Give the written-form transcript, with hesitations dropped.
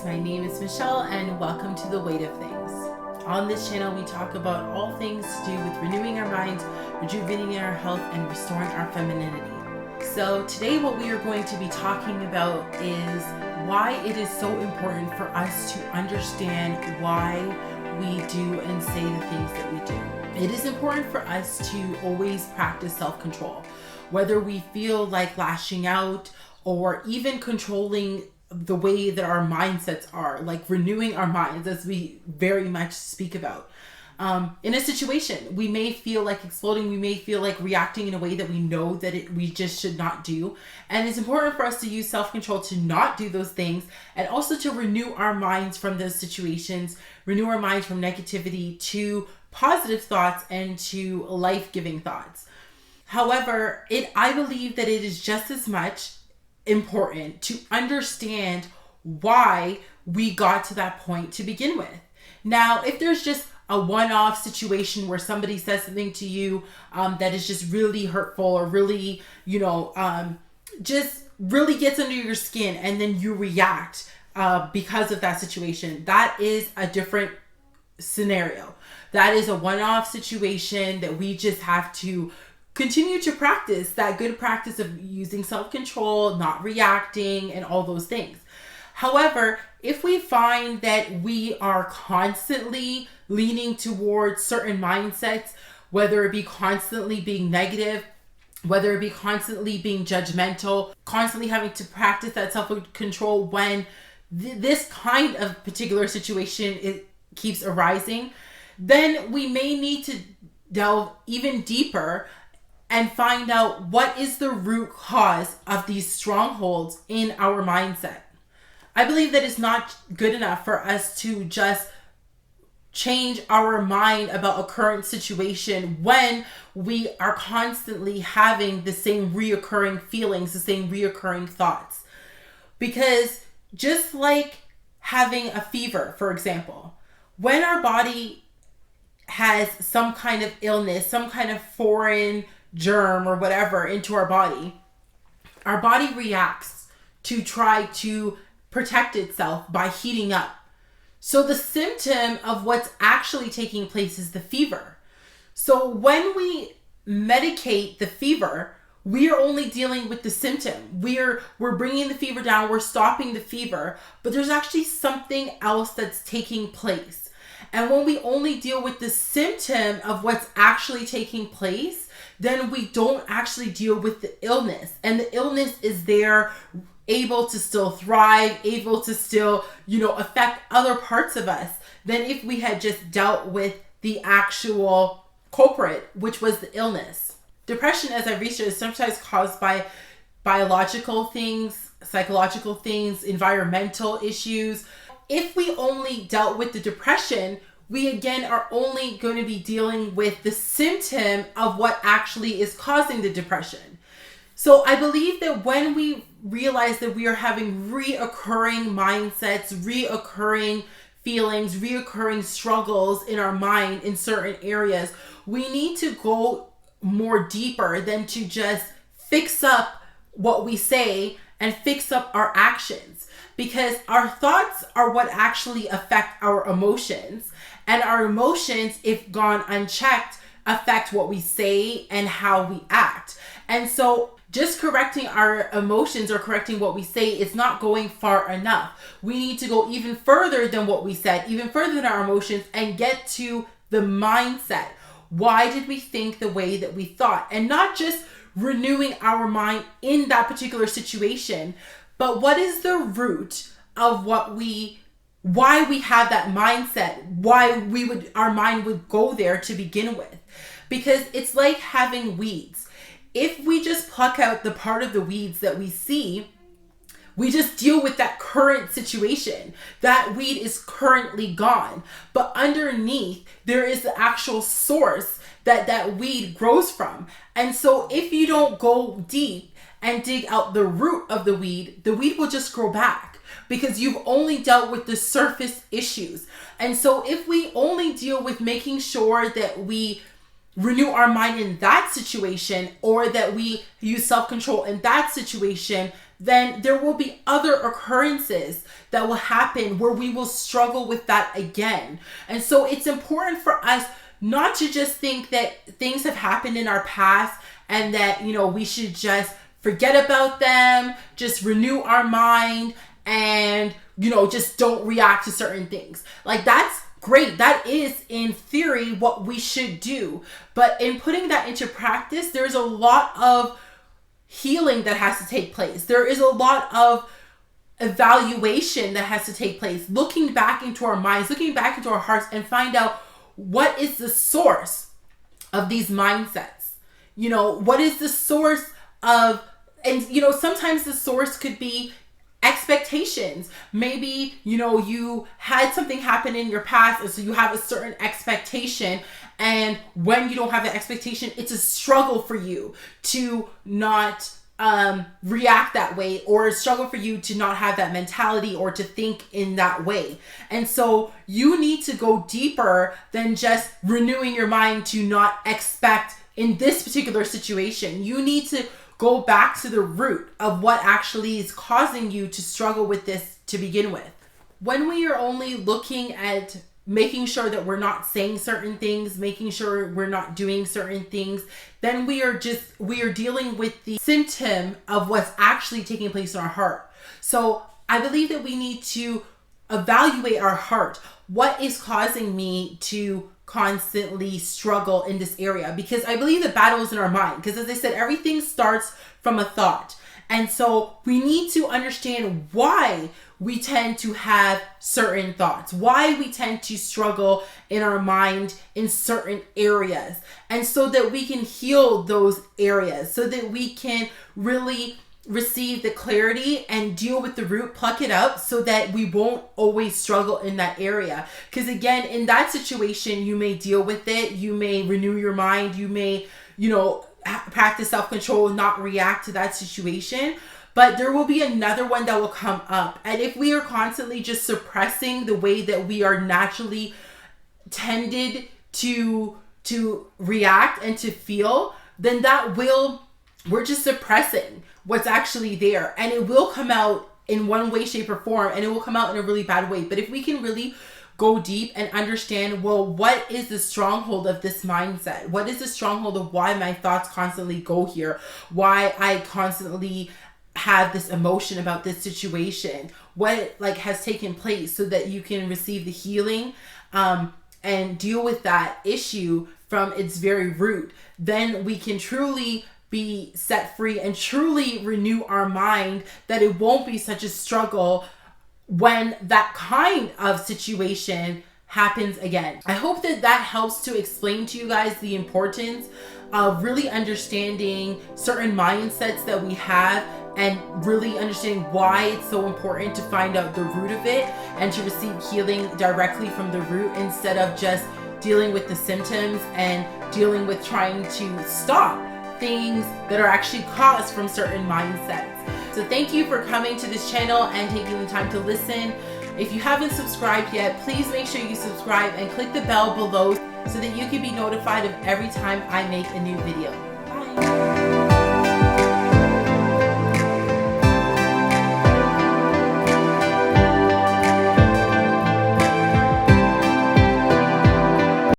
my name is Michelle and welcome to The Weight of Things. On this channel we talk about all things to do with renewing our minds, rejuvenating our health, and restoring our femininity. So today what we are going to be talking about is why it is so important for us to understand why we do and say the things that we do. It is important for us to always practice self-control, whether we feel like lashing out or even controlling the way that our mindsets are, like renewing our minds, as we very much speak about. In a situation, we may feel like exploding, we may feel like reacting in a way that we know that we just should not do. And it's important for us to use self-control to not do those things, and also to renew our minds from those situations, renew our minds from negativity to positive thoughts and to life-giving thoughts. However, I believe that it is just as much important to understand why we got to that point to begin with. Now, if there's just a one-off situation where somebody says something to you that is just really hurtful or really, just really gets under your skin, and then you react because of that situation, that is a different scenario. That is a one-off situation that we just have to continue to practice, that good practice of using self-control, not reacting, and all those things. However, if we find that we are constantly leaning towards certain mindsets, whether it be constantly being negative, whether it be constantly being judgmental, constantly having to practice that self-control when this kind of particular situation keeps arising, then we may need to delve even deeper and find out what is the root cause of these strongholds in our mindset. I believe that it's not good enough for us to just change our mind about a current situation when we are constantly having the same reoccurring feelings, the same reoccurring thoughts. Because just like having a fever, for example, when our body has some kind of illness, some kind of foreign germ or whatever into our body reacts to try to protect itself by heating up. So the symptom of what's actually taking place is the fever. So when we medicate the fever, we are only dealing with the symptom. We're bringing the fever down, we're stopping the fever, but there's actually something else that's taking place. And when we only deal with the symptom of what's actually taking place, then we don't actually deal with the illness. And the illness is there, able to still thrive, able to still, affect other parts of us than if we had just dealt with the actual culprit, which was the illness. Depression, as I researched, is sometimes caused by biological things, psychological things, environmental issues. If we only dealt with the depression, we again are only going to be dealing with the symptom of what actually is causing the depression. So I believe that when we realize that we are having reoccurring mindsets, reoccurring feelings, reoccurring struggles in our mind in certain areas, we need to go more deeper than to just fix up what we say and fix up our actions. Because our thoughts are what actually affect our emotions. And our emotions, if gone unchecked, affect what we say and how we act. And so just correcting our emotions or correcting what we say is not going far enough. We need to go even further than what we said, even further than our emotions, and get to the mindset. Why did we think the way that we thought? And not just renewing our mind in that particular situation, but what is the root of why we have that mindset, why our mind would go there to begin with. Because it's like having weeds. If we just pluck out the part of the weeds that we see, we just deal with that current situation. That weed is currently gone. But underneath, there is the actual source that weed grows from. And so if you don't go deep and dig out the root of the weed will just grow back, because you've only dealt with the surface issues. And so if we only deal with making sure that we renew our mind in that situation, or that we use self-control in that situation, then there will be other occurrences that will happen where we will struggle with that again. And so it's important for us not to just think that things have happened in our past and that, we should just forget about them, just renew our mind and, just don't react to certain things. Like, that's great. That is, in theory, what we should do. But in putting that into practice, there's a lot of healing that has to take place. There is a lot of evaluation that has to take place. Looking back into our minds, looking back into our hearts, and find out what is the source of these mindsets. What is the source of, and sometimes the source could be expectations. Maybe, you had something happen in your past, and so you have a certain expectation, and when you don't have that expectation, it's a struggle for you to not react that way, or a struggle for you to not have that mentality or to think in that way. And so you need to go deeper than just renewing your mind to not expect in this particular situation. You need to go back to the root of what actually is causing you to struggle with this to begin with. When we are only looking at making sure that we're not saying certain things, making sure we're not doing certain things, then we are dealing with the symptom of what's actually taking place in our heart. So I believe that we need to evaluate our heart. What is causing me to constantly struggle in this area? Because I believe the battle is in our mind. Because as I said, everything starts from a thought. And so we need to understand why we tend to have certain thoughts, why we tend to struggle in our mind in certain areas. And so that we can heal those areas, so that we can really receive the clarity and deal with the root, pluck it up, so that we won't always struggle in that area. Because again, in that situation, you may deal with it, you may renew your mind, you may, practice self-control, not react to that situation. But there will be another one that will come up. And if we are constantly just suppressing the way that we are naturally tended to react and to feel, then we're just suppressing what's actually there. And it will come out in one way, shape, or form, and it will come out in a really bad way. But if we can really go deep and understand, well, what is the stronghold of this mindset? What is the stronghold of why my thoughts constantly go here? Why I constantly have this emotion about this situation? What has taken place, so that you can receive the healing and deal with that issue from its very root. Then we can truly be set free and truly renew our mind, that it won't be such a struggle when that kind of situation happens again. I hope that helps to explain to you guys the importance of really understanding certain mindsets that we have, and really understanding why it's so important to find out the root of it and to receive healing directly from the root, instead of just dealing with the symptoms and dealing with trying to stop things that are actually caused from certain mindsets. So thank you for coming to this channel and taking the time to listen. If you haven't subscribed yet, please make sure you subscribe and click the bell below so that you can be notified of every time I make a new video. Bye.